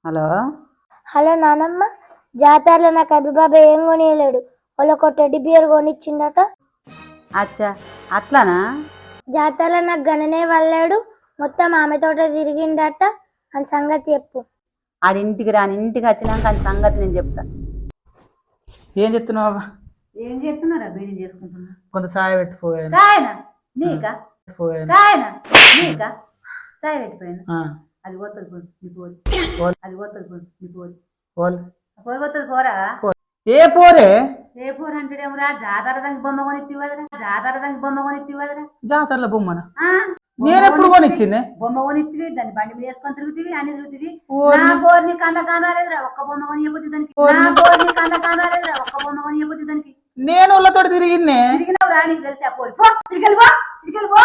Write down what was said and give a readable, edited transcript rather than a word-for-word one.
Hello hello నానమ్మ, జాతరలో నాకు అభిబాబా ఏం కొనియలేడు. వాళ్ళొక టెడ్డీ బియర్ కొనిచ్చిండట. అచ్చా అట్లానా? జాతరలో నాకు గణనే వాళ్ళాడు, మొత్తం ఆమె తోట తిరిగిండట. అని సంగతి చెప్పు. ఆడింటికి రాని, ఇంటికి వచ్చినాక అని సంగతి నేను చెప్తా. ఏం చెప్తున్నావా? ఏం చేస్తున్నారా? బీడీ చేసుకుంటున్నా. కొంత సాయ పెట్టిపోయాను. సాయనా నీకా? సాయనా నీకా? సాయ పెట్టిపోయాను. అది పోతుంది నీ పోరు, అది పోతుంది నీ పోరు. పోరు పోతుంది పోరా. ఏ పోరే? ఏ పోరు అంటాడేమరా? జాతర దానికి బొమ్మ కొనిత్తివదరా, జాతర దానికి బొమ్మ కొనిత్తివదరా. జాతరలో బొమ్మన నేను ఎప్పుడు కొనిచ్చింది? బొమ్మ కొనిత్తివి, దాన్ని బండి మీద వేసుకొని తిరుగుతివి, అన్ని తిరుగుతివి. నా పోర్ని కన్న కానాలేదురా, ఒక్క బొమ్మ కొనియబోద్ది దానికి. నా పోర్ని కన్న కానాలేదురా, ఒక్క బొమ్మ కొనియబోద్ది దానికి. నేను వాళ్ళతో తిరిగిన్నే. తిరిగినవురా, నీకు తెలిసి ఆ పోరు. పో, ఇడికెళ్ళిపో, ఇడికెళ్ళిపో.